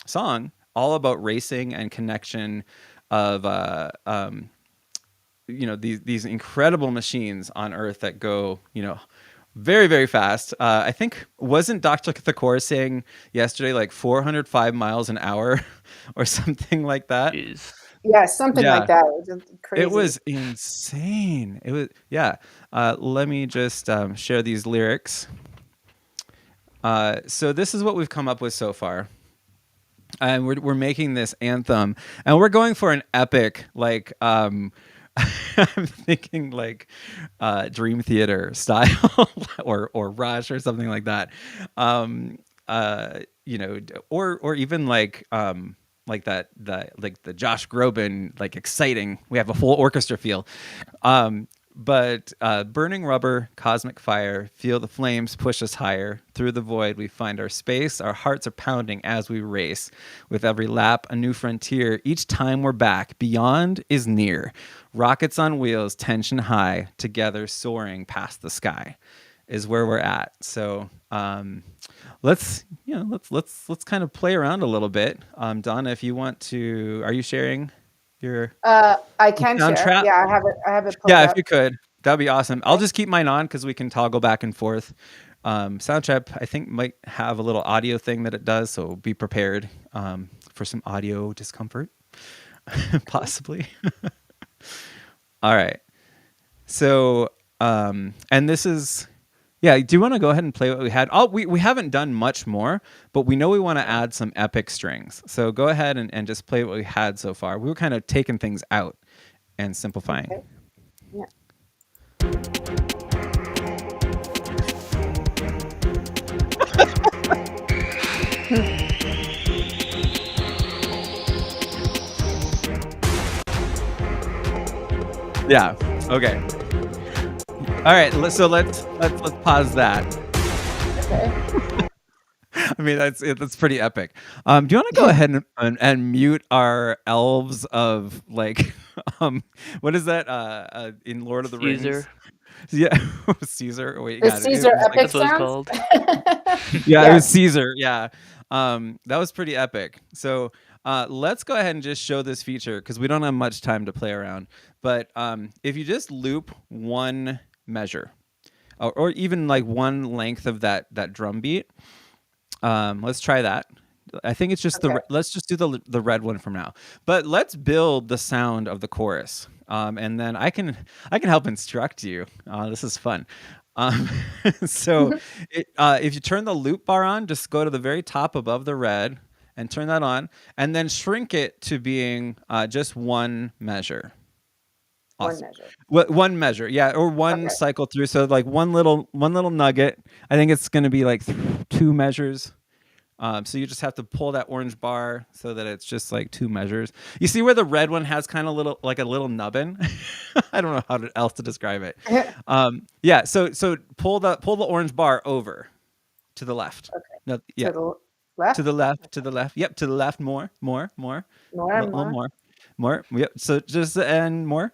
[SPEAKER 1] song all about racing and connection of these incredible machines on Earth that go very, very fast. I think, wasn't Dr. Thakor saying yesterday like 405 miles an hour or something like that?
[SPEAKER 2] Jeez.
[SPEAKER 3] Yeah, something like that. It was crazy.
[SPEAKER 1] It was insane. It was, yeah. Let me just share these lyrics. So this is what we've come up with so far. And we're making this anthem, and we're going for an epic, like I'm thinking like Dream Theater style or Rush or something like that. Or even like that like the Josh Groban, like exciting. We have a full orchestra feel. But burning rubber, cosmic fire, feel the flames push us higher. Through the void, we find our space. Our hearts are pounding as we race. With every lap, a new frontier. Each time we're back, beyond is near. Rockets on wheels, tension high, together soaring past the sky is where we're at. So let's kind of play around a little bit. Donna, if you want to, are you sharing your
[SPEAKER 3] I can share.
[SPEAKER 1] Soundtrap?
[SPEAKER 3] Yeah, I have it pulled
[SPEAKER 1] Yeah,
[SPEAKER 3] up.
[SPEAKER 1] if you could, that'd be awesome. I'll just keep mine on because we can toggle back and forth. Soundtrap, I think, might have a little audio thing that it does, so be prepared for some audio discomfort, possibly. All right. So, and this is, yeah. Do you want to go ahead and play what we had? We haven't done much more, but we know we want to add some epic strings. So go ahead and just play what we had so far. We were kind of taking things out and simplifying.
[SPEAKER 3] Okay. Yeah.
[SPEAKER 1] Yeah. Okay. All right. Let's pause that.
[SPEAKER 3] Okay.
[SPEAKER 1] I mean, that's pretty epic. Do you want to go ahead and mute our elves of like, what is that? In Lord of the Rings?
[SPEAKER 2] Caesar.
[SPEAKER 1] Yeah, Caesar. Wait,
[SPEAKER 3] The
[SPEAKER 1] yeah,
[SPEAKER 3] Caesar
[SPEAKER 1] was
[SPEAKER 3] epic
[SPEAKER 2] That's what it's
[SPEAKER 3] sounds.
[SPEAKER 2] called.
[SPEAKER 1] yeah, it was
[SPEAKER 3] Yes.
[SPEAKER 1] Caesar. Yeah, that was pretty epic. So let's go ahead and just show this feature because we don't have much time to play around. But if you just loop one measure, or even like one length of that drum beat, let's try that. I think it's just
[SPEAKER 3] Okay.
[SPEAKER 1] let's just do the red one from now. But let's build the sound of the chorus, and then I can help instruct you. This is fun. Um, so if you turn the loop bar on, just go to the very top above the red and turn that on, and then shrink it to being just one measure. Awesome. One measure, yeah, or one
[SPEAKER 3] Okay.
[SPEAKER 1] cycle through. So like one little nugget. I think it's going to be like 2 measures. So you just have to pull that orange bar so that it's just like 2 measures. You see where the red one has kind of like a little nubbin. I don't know how else to describe it. Yeah. So pull the orange bar over to the left.
[SPEAKER 3] Okay.
[SPEAKER 1] No, yeah.
[SPEAKER 3] To the left.
[SPEAKER 1] To the left. To the left. Yep. To the left. More.
[SPEAKER 3] More.
[SPEAKER 1] Yep. So just and more.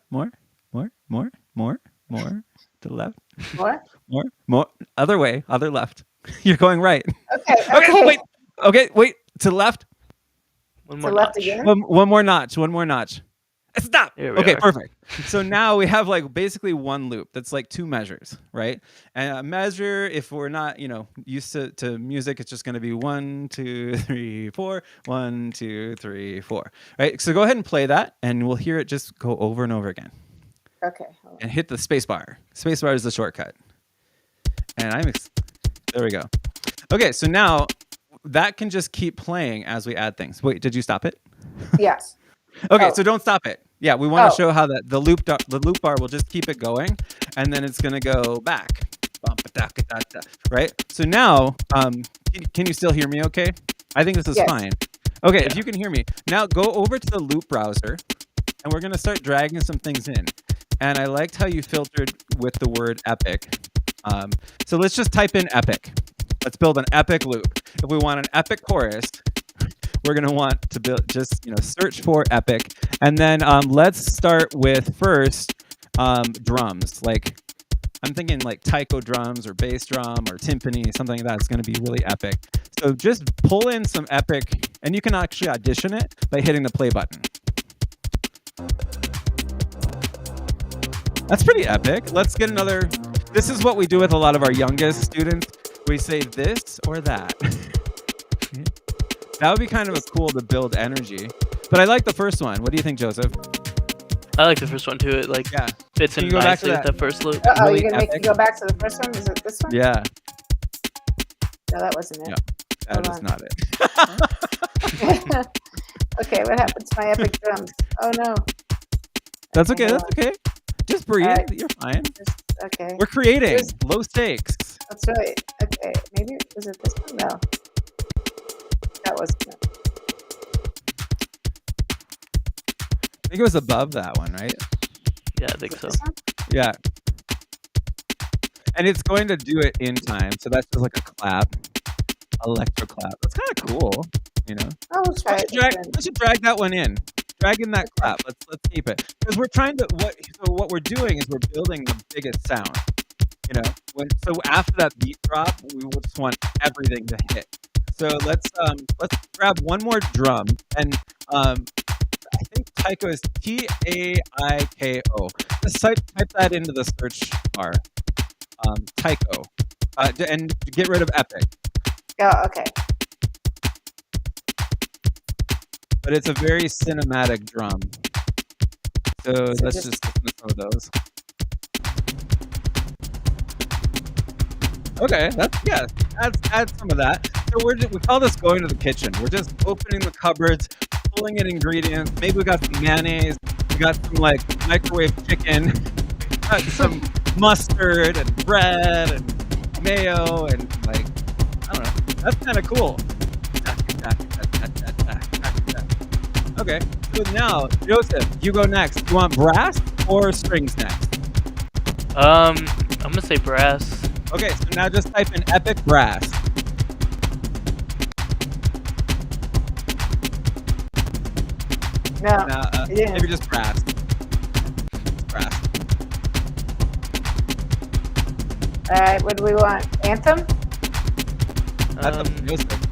[SPEAKER 1] To the left. More. Other way. Other left. You're going right.
[SPEAKER 3] Okay.
[SPEAKER 1] Wait. To the left.
[SPEAKER 2] One
[SPEAKER 3] To
[SPEAKER 2] more
[SPEAKER 3] the left
[SPEAKER 2] notch.
[SPEAKER 3] again.
[SPEAKER 1] One more notch. Stop.
[SPEAKER 2] There we
[SPEAKER 1] Okay,
[SPEAKER 2] are.
[SPEAKER 1] perfect. So now we have like basically one loop that's like 2 measures, right? And a measure, if we're not, used to music, it's just going to be 1, 2, 3, 4, 1, 2, 3, 4, right? So go ahead and play that, and we'll hear it just go over and over again.
[SPEAKER 3] Okay. Hold on.
[SPEAKER 1] And hit the space bar. Space bar is the shortcut. And there we go. Okay, so now that can just keep playing as we add things. Wait, did you stop it?
[SPEAKER 3] Yes.
[SPEAKER 1] Okay,
[SPEAKER 3] Oh.
[SPEAKER 1] so don't stop it. Yeah, we want to
[SPEAKER 3] Oh.
[SPEAKER 1] show how the loop bar will just keep it going, and then it's gonna go back. Right. So now, can you still hear me? Okay. I think this is
[SPEAKER 3] Yes.
[SPEAKER 1] fine. Okay,
[SPEAKER 2] Yeah.
[SPEAKER 1] if you can hear me now, go over to the loop browser, and we're gonna start dragging some things in. And I liked how you filtered with the word epic. So let's just type in epic. Let's build an epic loop. If we want an epic chorus, we're going to want to build search for epic. And then let's start with first drums. Like I'm thinking like taiko drums or bass drum or timpani, something like that is going to be really epic. So just pull in some epic, and you can actually audition it by hitting the play button. That's pretty epic. Let's get another. This is what we do with a lot of our youngest students. We say this or that. That would be kind of cool to build energy. But I like the first one. What do you think, Joseph?
[SPEAKER 2] I like the first one too. It like fits
[SPEAKER 1] Can
[SPEAKER 2] in
[SPEAKER 1] you go back to
[SPEAKER 2] nicely with
[SPEAKER 1] that?
[SPEAKER 2] the first loop.
[SPEAKER 3] Oh,
[SPEAKER 1] Really
[SPEAKER 3] you're gonna make me
[SPEAKER 1] epic.
[SPEAKER 3] go back to the first one? Is it this one?
[SPEAKER 1] Yeah,
[SPEAKER 3] No, that wasn't it.
[SPEAKER 1] Yeah. that
[SPEAKER 3] Hold
[SPEAKER 1] is
[SPEAKER 3] on.
[SPEAKER 1] not it.
[SPEAKER 3] Okay, what happened to my epic drums? Oh no.
[SPEAKER 1] That's okay.
[SPEAKER 3] hold
[SPEAKER 1] That's okay. Just breathe.
[SPEAKER 3] Alright.
[SPEAKER 1] You're fine.
[SPEAKER 3] Okay.
[SPEAKER 1] We're creating
[SPEAKER 3] Here's-
[SPEAKER 1] low stakes.
[SPEAKER 3] That's right. Okay, maybe was it this one? No. That wasn't it.
[SPEAKER 1] I think it was above that one, right?
[SPEAKER 2] Yeah, I think so.
[SPEAKER 3] This one?
[SPEAKER 1] Yeah. And it's going to do it in time. So that's just like a clap, electro clap. That's kind of cool,
[SPEAKER 3] Oh, we'll try it.
[SPEAKER 1] Let's drag that one in. Drag in that clap. Let's keep it because we're trying to. What we're doing is we're building the biggest sound. So after that beat drop, we will just want everything to hit. So let's grab one more drum, and I think taiko is Taiko. Just type that into the search bar. Taiko, and get rid of epic.
[SPEAKER 3] Oh, okay.
[SPEAKER 1] But it's a very cinematic drum. So let's
[SPEAKER 3] just-
[SPEAKER 1] just listen to some of those. Okay, add some of that. So we call this going to the kitchen. We're just opening the cupboards, pulling in ingredients. Maybe we got some mayonnaise. We got some like microwave chicken. We got some mustard and bread and mayo and like I don't know. That's kind of cool. Okay, so now Joseph, you go next. You want brass or strings next?
[SPEAKER 2] I'm gonna say brass.
[SPEAKER 1] Okay, so now just type in epic brass.
[SPEAKER 3] No,
[SPEAKER 1] Now,
[SPEAKER 3] it didn't.
[SPEAKER 1] maybe just brass. Just brass.
[SPEAKER 3] All right, what do we want? Anthem?
[SPEAKER 1] That's up to Joseph.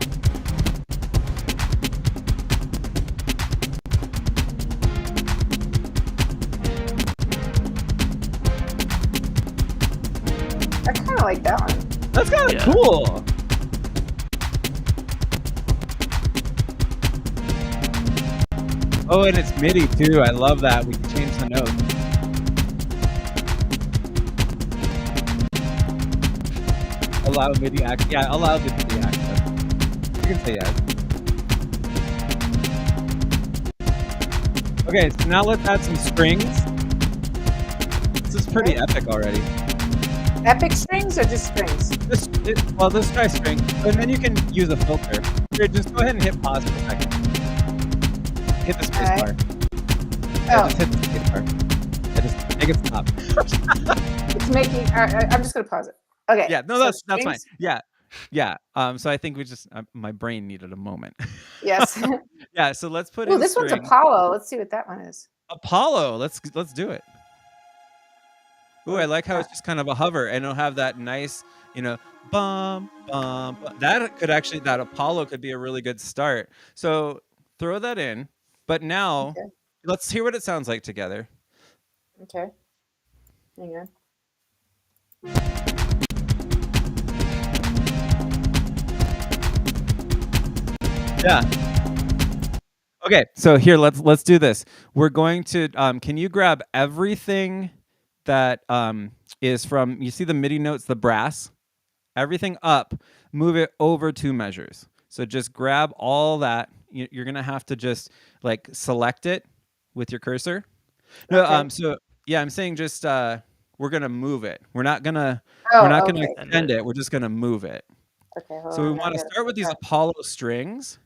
[SPEAKER 3] I kind of like that one.
[SPEAKER 1] That's kind of
[SPEAKER 2] Yeah.
[SPEAKER 1] cool. Oh, and it's MIDI too. I love that. We can change the notes. Allow MIDI access. Yeah, allow the MIDI access. You can say yes. Okay, so now let's add some strings. This is pretty epic already.
[SPEAKER 3] Epic strings or just strings?
[SPEAKER 1] Well, let's try string, and then you can use a filter. Here, just go ahead and hit pause for a second. Hit the space bar. Yeah,
[SPEAKER 3] Oh,
[SPEAKER 1] just hit the space bar. Yeah, just make it stop.
[SPEAKER 3] it's making. I'm just gonna pause it. Okay.
[SPEAKER 1] Yeah, no,
[SPEAKER 3] so
[SPEAKER 1] that's fine.
[SPEAKER 3] strings?
[SPEAKER 1] Yeah. So I think we just my brain needed a moment.
[SPEAKER 3] Yes.
[SPEAKER 1] Yeah, so let's put
[SPEAKER 3] Oh,
[SPEAKER 1] in
[SPEAKER 3] this one's
[SPEAKER 1] string.
[SPEAKER 3] Apollo. Let's see what that one is.
[SPEAKER 1] Apollo. Let's do it. Ooh, I like how it's just kind of a hover, and it'll have that nice, bum bum. That Apollo could be a really good start. So throw that in. But now
[SPEAKER 3] Okay.
[SPEAKER 1] let's hear what it sounds like together.
[SPEAKER 3] Okay. Hang on.
[SPEAKER 1] Yeah. Okay, so here let's do this. We're going to can you grab everything that is from, you see the MIDI notes, the brass? Everything up, move it over 2 measures. So just grab all that. You're going to have to just like select it with your cursor. No,
[SPEAKER 3] Okay.
[SPEAKER 1] so yeah, I'm saying just we're going to move it. We're not going to
[SPEAKER 3] Oh,
[SPEAKER 1] to
[SPEAKER 3] okay.
[SPEAKER 1] extend it. We're just going to move it.
[SPEAKER 3] Okay. Hold
[SPEAKER 1] So we
[SPEAKER 3] on.
[SPEAKER 1] want to start with these Apollo strings.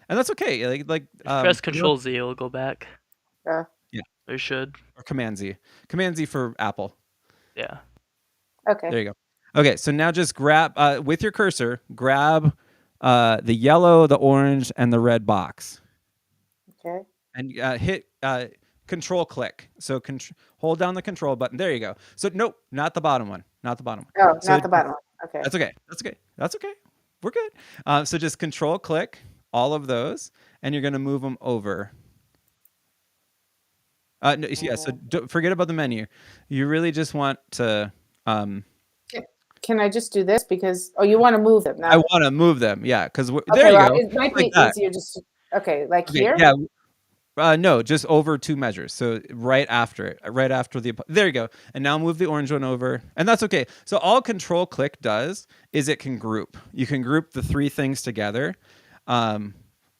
[SPEAKER 1] And that's okay. Like
[SPEAKER 2] Press Control Z, it'll go back.
[SPEAKER 3] Yeah.
[SPEAKER 2] Or should.
[SPEAKER 1] Or Command Z. Command Z for Apple.
[SPEAKER 2] Yeah.
[SPEAKER 3] Okay.
[SPEAKER 1] There you go. Okay, so now just grab with your cursor, grab the yellow, the orange, and the red box,
[SPEAKER 3] Okay.
[SPEAKER 1] and hit Control click. So hold down the Control button. There you go. So nope, not the bottom one. Not the bottom one.
[SPEAKER 3] Oh,
[SPEAKER 1] So
[SPEAKER 3] not the bottom one. Okay.
[SPEAKER 1] that's okay. That's okay. That's okay. We're good. So just Control click all of those, and you're going to move them over. No, yeah. So forget about the menu. You really just want to.
[SPEAKER 3] Can I just do this because? Oh, you want to move them?
[SPEAKER 1] I want to move them. Yeah, because
[SPEAKER 3] Okay,
[SPEAKER 1] there you
[SPEAKER 3] well,
[SPEAKER 1] go.
[SPEAKER 3] it might
[SPEAKER 1] Like
[SPEAKER 3] be
[SPEAKER 1] that.
[SPEAKER 3] easier just. Like
[SPEAKER 1] Okay,
[SPEAKER 3] here.
[SPEAKER 1] yeah. No, just over 2 measures. So right after it, right after there you go. And now move the orange one over, and that's okay. So all Control click does is it can group. You can group the 3 things together.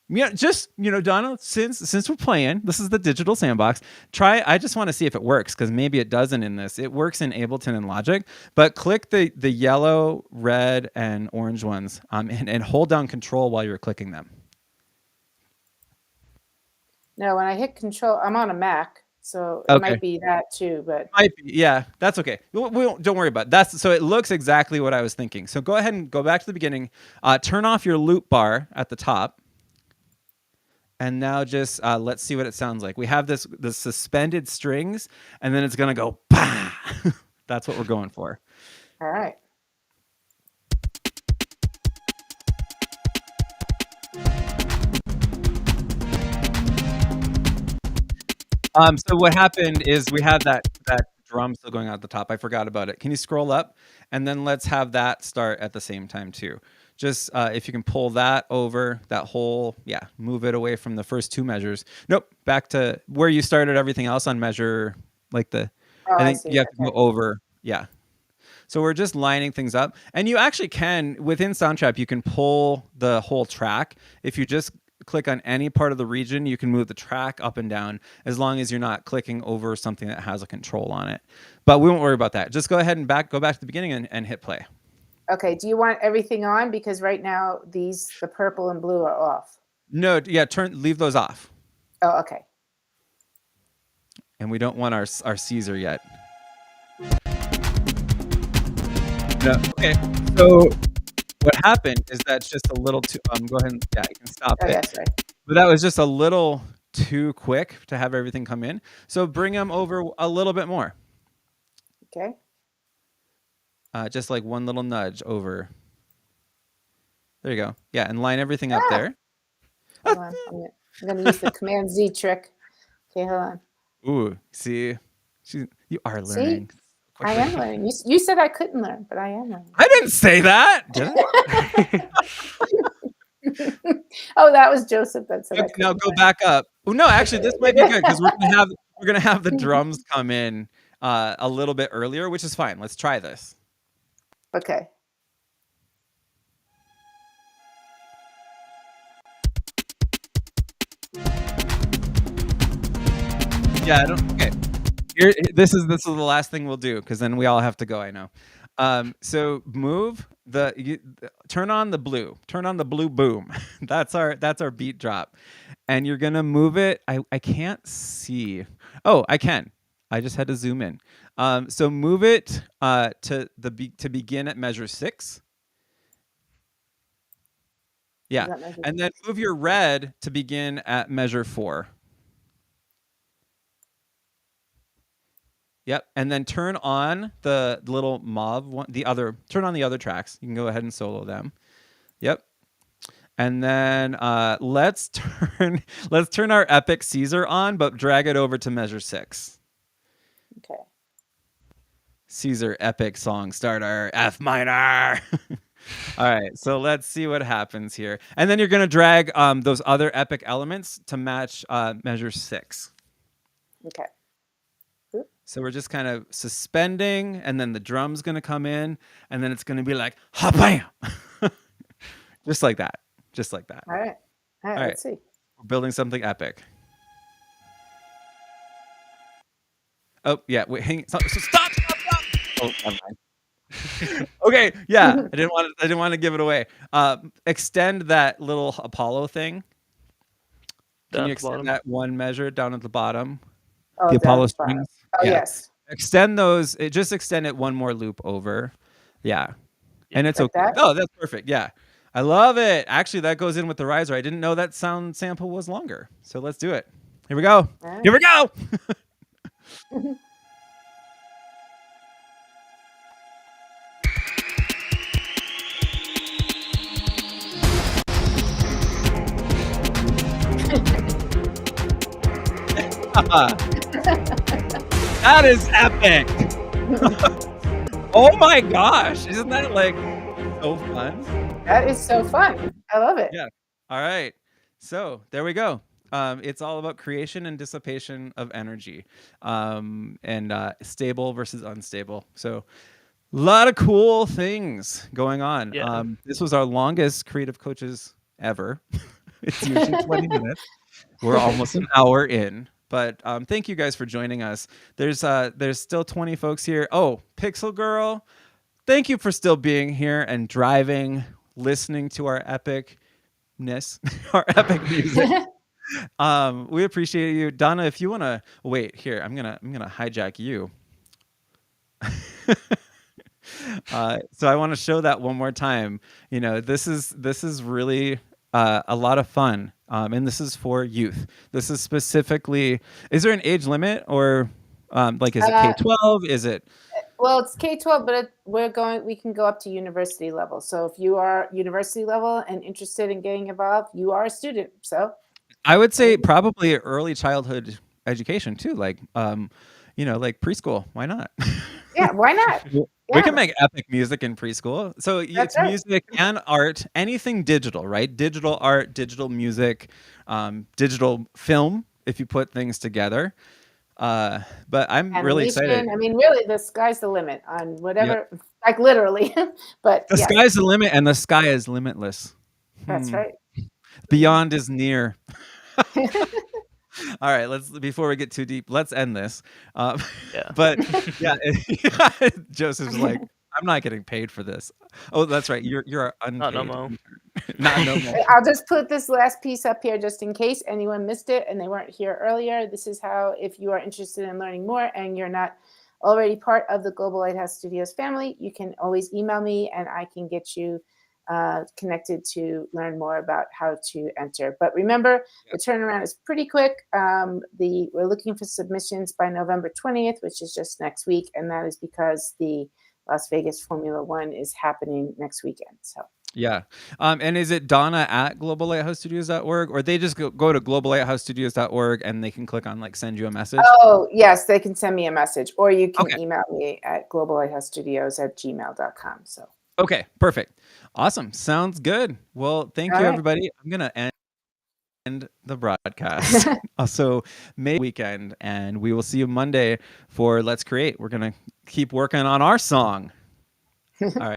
[SPEAKER 1] Yeah, just Donna, since we're playing, this is the digital sandbox. I just want to see if it works because maybe it doesn't in this. It works in Ableton and Logic, but click the yellow, red, and orange ones, and hold down Control while you're clicking them.
[SPEAKER 3] No, when I hit Control, I'm on a Mac, so it
[SPEAKER 1] Okay.
[SPEAKER 3] might be that too. But
[SPEAKER 1] Might be, yeah, that's okay. Don't worry about it. So it looks exactly what I was thinking. So go ahead and go back to the beginning. Turn off your loop bar at the top. And now just let's see what it sounds like. We have the suspended strings, and then it's gonna go bah! That's what we're going for.
[SPEAKER 3] all right.
[SPEAKER 1] So what happened is we had that drum still going out the top. I forgot about it. Can you scroll up? And then let's have that start at the same time too. Just if you can pull that over, that whole, move it away from the first 2 measures. Nope, back to where you started everything else on measure, like
[SPEAKER 3] Oh,
[SPEAKER 1] I
[SPEAKER 3] I
[SPEAKER 1] think
[SPEAKER 3] see.
[SPEAKER 1] you have to
[SPEAKER 3] Okay.
[SPEAKER 1] go over, yeah. So we're just lining things up. And you actually can, within Soundtrap, you can pull the whole track. If you just click on any part of the region, you can move the track up and down as long as you're not clicking over something that has a control on it. But we won't worry about that. Just go ahead and go back to the beginning and hit play.
[SPEAKER 3] Okay. Do you want everything on? Because right now the purple and blue are off.
[SPEAKER 1] No, yeah, leave those off.
[SPEAKER 3] Oh, okay.
[SPEAKER 1] and we don't want our Caesar yet. No. Okay. So what happened is that's just a little too. Go ahead and you can stop
[SPEAKER 3] Oh,
[SPEAKER 1] it.
[SPEAKER 3] yeah, sorry.
[SPEAKER 1] But that was just a little too quick to have everything come in. So bring them over a little bit more.
[SPEAKER 3] Okay.
[SPEAKER 1] Just like one little nudge over. There you go. Yeah, and line everything up
[SPEAKER 3] Ah,
[SPEAKER 1] there.
[SPEAKER 3] hold on. I'm going to use the Command Z trick. Okay, hold on.
[SPEAKER 1] Ooh, see, you are
[SPEAKER 3] See,
[SPEAKER 1] learning
[SPEAKER 3] I
[SPEAKER 1] quickly.
[SPEAKER 3] am learning. You said I couldn't learn, but I am learning.
[SPEAKER 1] I didn't say that, did I?
[SPEAKER 3] Oh, that was Joseph that said I
[SPEAKER 1] Okay, now
[SPEAKER 3] couldn't
[SPEAKER 1] go
[SPEAKER 3] learn.
[SPEAKER 1] back up. Oh no, actually, this might be
[SPEAKER 3] Okay.
[SPEAKER 1] good because we're gonna have the drums come in a little bit earlier, which is fine. Let's try this.
[SPEAKER 3] Okay.
[SPEAKER 1] Yeah, I don't. Okay, here. This is the last thing we'll do because then we all have to go. I know. So move turn on the blue. Turn on the blue boom. That's our beat drop, and you're gonna move it. I can't see. Oh, I can. I just had to zoom in. So move it to begin at measure 6. Yeah,
[SPEAKER 3] That measure
[SPEAKER 1] and then
[SPEAKER 3] 6.
[SPEAKER 1] move your red to begin at measure 4. Yep, and then turn on the little mauve one, turn on the other tracks. You can go ahead and solo them. Yep. And then let's turn our epic Caesar on, but drag it over to measure 6.
[SPEAKER 3] Okay.
[SPEAKER 1] Caesar epic song starter, F minor. All right, so let's see what happens here. And then you're gonna drag those other epic elements to match measure 6.
[SPEAKER 3] Okay.
[SPEAKER 1] So we're just kind of suspending, and then the drum's gonna come in, and then it's gonna be like ha bam, just like that, just like that.
[SPEAKER 3] All right. All right.
[SPEAKER 1] All right,
[SPEAKER 3] Let's see.
[SPEAKER 1] we're building something epic. Oh yeah, wait, stop. Oh, never mind. Okay, yeah, I didn't want to give it away. Extend that little Apollo thing. Can
[SPEAKER 2] Down
[SPEAKER 1] you
[SPEAKER 2] at the
[SPEAKER 1] extend
[SPEAKER 2] bottom.
[SPEAKER 1] that one measure down at the bottom?
[SPEAKER 3] Oh,
[SPEAKER 1] The
[SPEAKER 3] down
[SPEAKER 1] Apollo
[SPEAKER 3] at the bottom.
[SPEAKER 1] strings.
[SPEAKER 3] Oh,
[SPEAKER 1] Yeah.
[SPEAKER 3] yes.
[SPEAKER 1] Extend those. Just extend it one more loop over. Yeah. And it's
[SPEAKER 3] Like
[SPEAKER 1] okay.
[SPEAKER 3] that?
[SPEAKER 1] Oh, that's perfect. Yeah. I love it. Actually, that goes in with the riser. I didn't know that sound sample was longer. So let's do it. Here we go.
[SPEAKER 3] All
[SPEAKER 1] Here we go. That is epic. Oh my gosh. Isn't that like so fun?
[SPEAKER 3] That is so fun. I love it.
[SPEAKER 1] Yeah. All right. So there we go. It's all about creation and dissipation of energy, and stable versus unstable. So a lot of cool things going on.
[SPEAKER 2] Yeah.
[SPEAKER 1] This was our longest creative coaches ever. It's usually 20 minutes. We're almost an hour in. But thank you guys for joining us. There's still 20 folks here. Oh, Pixel Girl, thank you for still being here and driving, listening to our epicness, our epic music. We appreciate you, Donna. If you want to wait here, I'm gonna hijack you. So I want to show that one more time. You know, this is really a lot of fun, and this is for youth. This is specifically. Is there an age limit, or like is it K-12? Is it?
[SPEAKER 3] Well, it's K-12, but we can go up to university level. So if you are university level and interested in getting involved, you are a student. So
[SPEAKER 1] I would say probably early childhood education too, like like preschool. Why not?
[SPEAKER 3] yeah, why not?
[SPEAKER 1] We
[SPEAKER 3] Yeah,
[SPEAKER 1] can make epic music in preschool. So it's
[SPEAKER 3] right.
[SPEAKER 1] music and art, anything digital, right? Digital art, digital music, digital film, if you put things together. But I'm really excited.
[SPEAKER 3] I mean, really, the sky's the limit on whatever, like literally. But
[SPEAKER 1] The sky's the limit, and the sky is limitless.
[SPEAKER 3] That's right.
[SPEAKER 1] Beyond is near. All right, before we get too deep, let's end this.
[SPEAKER 2] Yeah.
[SPEAKER 1] But yeah, Joseph's like, I'm not getting paid for this. Oh, that's right. You're our
[SPEAKER 2] Not no
[SPEAKER 1] unpaid
[SPEAKER 2] mo.
[SPEAKER 1] intern. Not no more.
[SPEAKER 3] I'll just put this last piece up here just in case anyone missed it and they weren't here earlier. This is how, if you are interested in learning more and you're not already part of the Global Lighthouse Studios family, you can always email me and I can get you connected to learn more about how to enter. But remember, the turnaround is pretty quick. We're looking for submissions by November 20th, which is just next week. And that is because the Las Vegas Formula One is happening next weekend. So.
[SPEAKER 1] Yeah. And is it Donna at globallighthousestudios.org, or they just go to globallighthousestudios.org and they can click on like send you a message?
[SPEAKER 3] Oh, yes, they can send me a message, or you can
[SPEAKER 1] Okay.
[SPEAKER 3] email me at globallighthousestudios@gmail.com. So.
[SPEAKER 1] Okay, perfect. Awesome. Sounds good. Well, thank
[SPEAKER 3] All
[SPEAKER 1] you,
[SPEAKER 3] right.
[SPEAKER 1] everybody. I'm going to end the broadcast. Also, May weekend, and we will see you Monday for Let's Create. We're going to keep working on our song. All right.